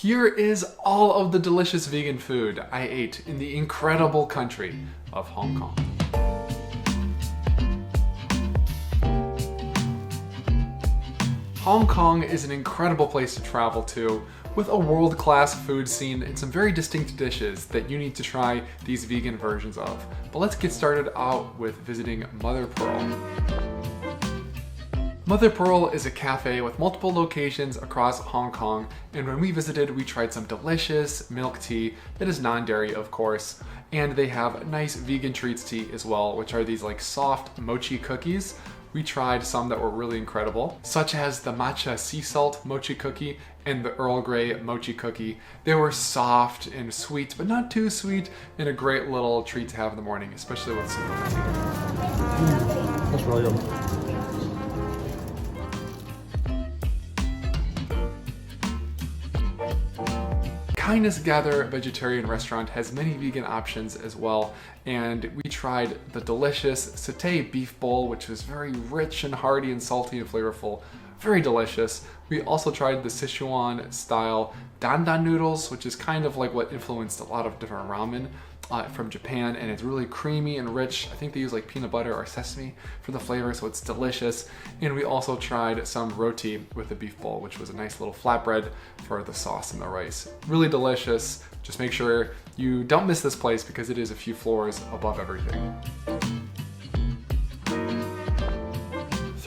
Here is all of the delicious vegan food I ate in the incredible country of Hong Kong. Hong Kong is an incredible place to travel to, with a world-class food scene and some very distinct dishes that you need to try these vegan versions of. But let's get started out with visiting Mother Pearl. Mother Pearl is a cafe with multiple locations across Hong Kong, and when we visited, we tried some delicious milk tea that is non-dairy, of course, and they have nice vegan treats tea as well, which are these like soft mochi cookies. We tried some that were really incredible, such as the matcha sea salt mochi cookie and the Earl Grey mochi cookie. They were soft and sweet, but not too sweet, and a great little treat to have in the morning, especially with some milk tea. That's really good. Kindness Gather vegetarian restaurant has many vegan options as well, and we tried the delicious satay beef bowl, which was very rich and hearty and salty and flavorful. Very delicious. We also tried the Sichuan style dandan noodles, which is kind of like what influenced a lot of different ramen from Japan, and it's really creamy and rich. I think they use like peanut butter or sesame for the flavor, so it's delicious. And we also tried some roti with the beef bowl, which was a nice little flatbread for the sauce and the rice. Really delicious. Just make sure you don't miss this place because it is a few floors above everything.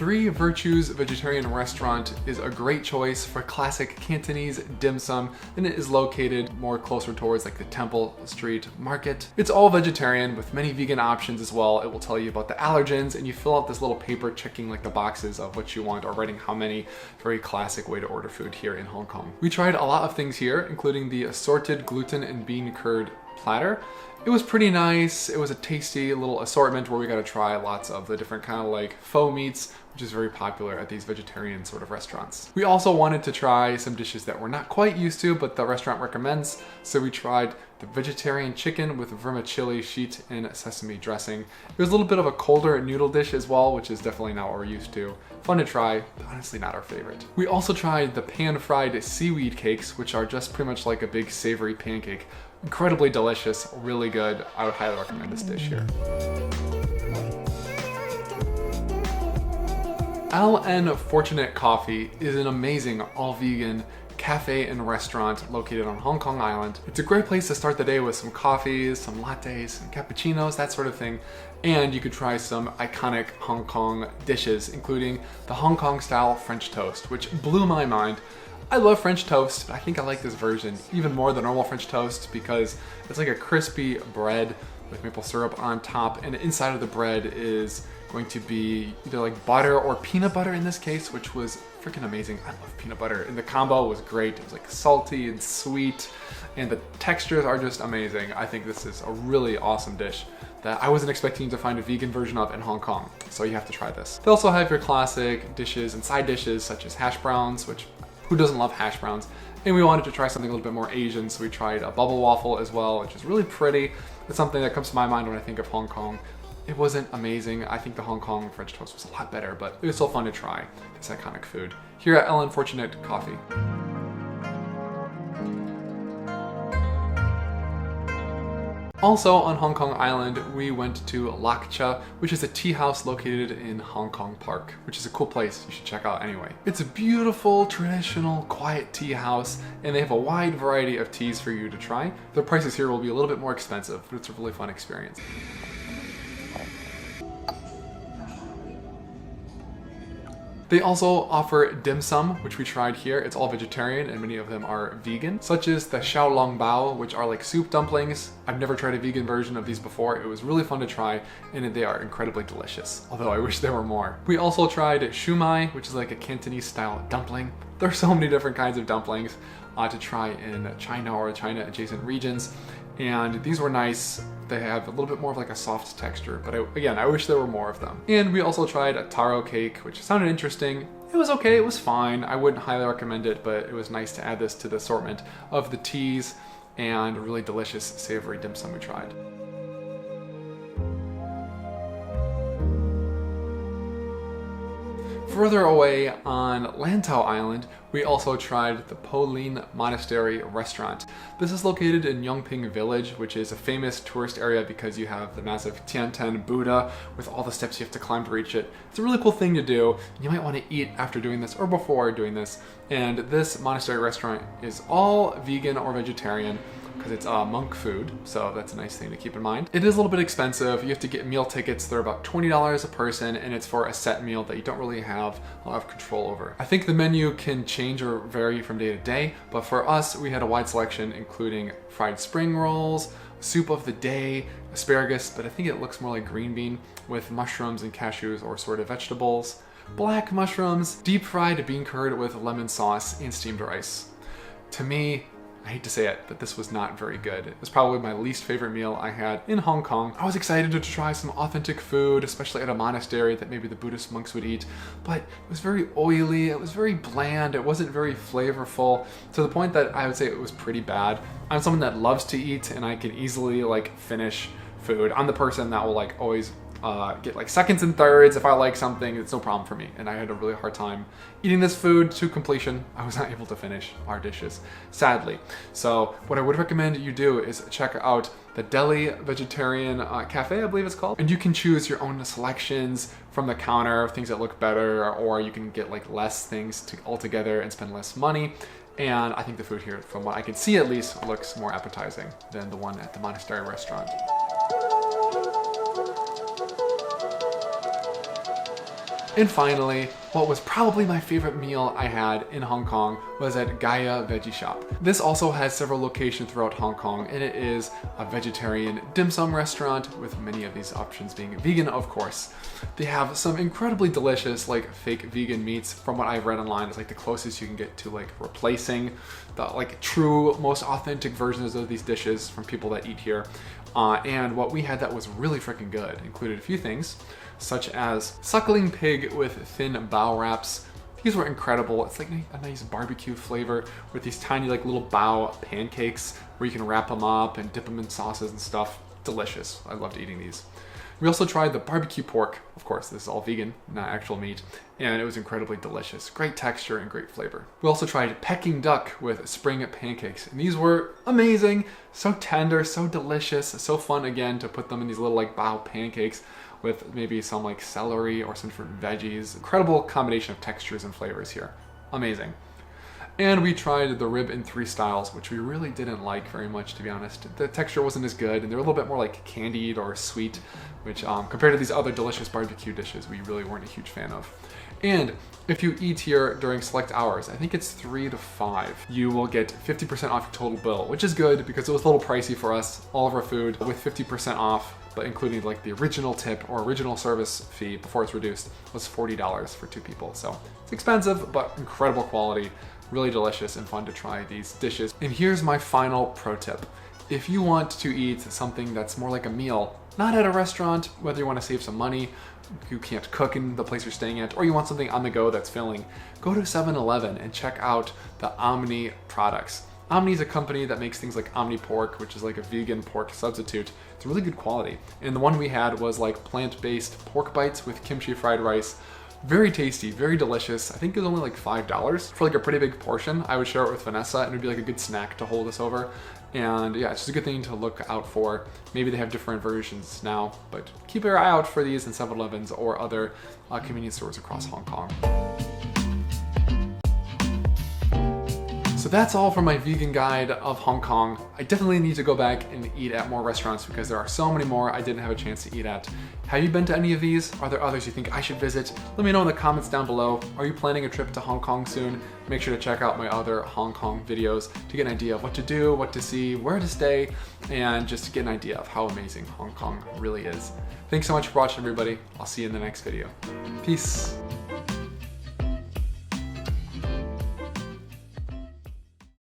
Three Virtues Vegetarian Restaurant is a great choice for classic Cantonese dim sum, and it is located more closer towards like the Temple Street Market. It's all vegetarian with many vegan options as well. It will tell you about the allergens, and you fill out this little paper checking like the boxes of what you want or writing how many. Very classic way to order food here in Hong Kong. We tried a lot of things here, including the assorted gluten and bean curd platter. It was pretty nice. It was a tasty little assortment where we got to try lots of the different kind of like faux meats, which is very popular at these vegetarian sort of restaurants. We also wanted to try some dishes that we're not quite used to, but the restaurant recommends. So we tried the vegetarian chicken with vermicelli sheet and sesame dressing. It was a little bit of a colder noodle dish as well, which is definitely not what we're used to. Fun to try, but honestly not our favorite. We also tried the pan-fried seaweed cakes, which are just pretty much like a big savory pancake. Incredibly delicious, really good. I would highly recommend this dish here. LN Fortunate Coffee is an amazing all-vegan cafe and restaurant located on Hong Kong Island. It's a great place to start the day with some coffees, some lattes, some cappuccinos, that sort of thing. And you could try some iconic Hong Kong dishes, including the Hong Kong style French toast, which blew my mind. I love French toast, but I think I like this version even more than normal French toast because it's like a crispy bread with maple syrup on top, and inside of the bread is going to be either like butter or peanut butter in this case, which was freaking amazing. I love peanut butter, and the combo was great. It was like salty and sweet, and the textures are just amazing. I think this is a really awesome dish that I wasn't expecting to find a vegan version of in Hong Kong, so you have to try this. They also have your classic dishes and side dishes such as hash browns, which who doesn't love hash browns? And we wanted to try something a little bit more Asian, so we tried a bubble waffle as well, which is really pretty. It's something that comes to my mind when I think of Hong Kong. It wasn't amazing. I think the Hong Kong French toast was a lot better, but it was still fun to try this iconic food here at LN Fortunate Coffee. Also on Hong Kong Island, we went to LockCha, which is a tea house located in Hong Kong Park, which is a cool place you should check out anyway. It's a beautiful, traditional, quiet tea house, and they have a wide variety of teas for you to try. The prices here will be a little bit more expensive, but it's a really fun experience. They also offer dim sum, which we tried here. It's all vegetarian and many of them are vegan, such as the xiao long bao, which are like soup dumplings. I've never tried a vegan version of these before. It was really fun to try, and they are incredibly delicious, although I wish there were more. We also tried shumai, which is like a Cantonese style dumpling. There are so many different kinds of dumplings to try in China or China adjacent regions. And these were nice. They have a little bit more of like a soft texture, but again, I wish there were more of them. And we also tried a taro cake, which sounded interesting. It was okay, it was fine. I wouldn't highly recommend it, but it was nice to add this to the assortment of the teas and really delicious savory dim sum we tried. Further away on Lantau Island, We also tried the Lin Monastery restaurant. This is located in Yongping Village, which is a famous tourist area because you have the massive Tiantan Buddha with all the steps you have to climb to reach it. It's a really cool thing to do. You might want to eat after doing this or before doing this. And this monastery restaurant is all vegan or vegetarian, because it's monk food, so that's a nice thing to keep in mind. It is a little bit expensive. You have to get meal tickets. They're about $20 a person, and it's for a set meal that you don't really have a lot of control over. I think the menu can change or vary from day to day, but for us, we had a wide selection, including fried spring rolls, soup of the day, asparagus, but I think it looks more like green bean, with mushrooms and cashews or assorted vegetables, black mushrooms, deep fried bean curd with lemon sauce, and steamed rice. To me, I hate to say it, but this was not very good. It was probably my least favorite meal I had in Hong Kong. I was excited to try some authentic food, especially at a monastery that maybe the Buddhist monks would eat, but it was very oily, it was very bland, it wasn't very flavorful, to the point that I would say it was pretty bad. I'm someone that loves to eat, and I can easily finish food. I'm the person that will always get seconds and thirds. If I like something, it's no problem for me. And I had a really hard time eating this food to completion. I was not able to finish our dishes, sadly. So what I would recommend you do is check out the Delhi Vegetarian Cafe, I believe it's called. And you can choose your own selections from the counter, things that look better, or you can get less things altogether and spend less money. And I think the food here, from what I can see at least, looks more appetizing than the one at the monastery restaurant. And finally, what was probably my favorite meal I had in Hong Kong was at Gaia Veggie Shop. This also has several locations throughout Hong Kong, and it is a vegetarian dim sum restaurant with many of these options being vegan, of course. They have some incredibly delicious fake vegan meats. From what I've read online, it's the closest you can get to replacing the true, most authentic versions of these dishes from people that eat here. And what we had that was really freaking good included a few things, such as suckling pig with thin bao wraps. These were incredible. It's a nice barbecue flavor with these tiny little bao pancakes where you can wrap them up and dip them in sauces and stuff. Delicious. I loved eating these. We also tried the barbecue pork. Of course, this is all vegan, not actual meat, and it was incredibly delicious. Great texture and great flavor. We also tried Peking duck with spring pancakes, and these were amazing. So tender, so delicious, so fun again to put them in these little bao pancakes with maybe some celery or some different veggies. Incredible combination of textures and flavors here. Amazing. And we tried the rib in 3 styles, which we really didn't like very much, to be honest. The texture wasn't as good, and they're a little bit more candied or sweet, which compared to these other delicious barbecue dishes, we really weren't a huge fan of. And if you eat here during select hours, I think it's 3 to 5, you will get 50% off your total bill, which is good because it was a little pricey for us. All of our food with 50% off, but including the original tip or original service fee before it's reduced, was $40 for 2 people. So it's expensive, but incredible quality. Really delicious and fun to try these dishes. And here's my final pro tip. If you want to eat something that's more like a meal, not at a restaurant, whether you want to save some money, you can't cook in the place you're staying at, or you want something on the go that's filling, go to 7-Eleven and check out the Omni products. Omni is a company that makes things like Omni Pork, which is a vegan pork substitute. It's really good quality. And the one we had was plant-based pork bites with kimchi fried rice. Very tasty, very delicious. I think it was only $5 for a pretty big portion. I would share it with Vanessa, and it would be a good snack to hold us over. And yeah, it's just a good thing to look out for. Maybe they have different versions now, but keep your eye out for these in 7-Elevens or other convenience stores across Hong Kong. So that's all for my vegan guide of Hong Kong. I definitely need to go back and eat at more restaurants because there are so many more I didn't have a chance to eat at. Have you been to any of these? Are there others you think I should visit? Let me know in the comments down below. Are you planning a trip to Hong Kong soon? Make sure to check out my other Hong Kong videos to get an idea of what to do, what to see, where to stay, and just to get an idea of how amazing Hong Kong really is. Thanks so much for watching, everybody. I'll see you in the next video. Peace.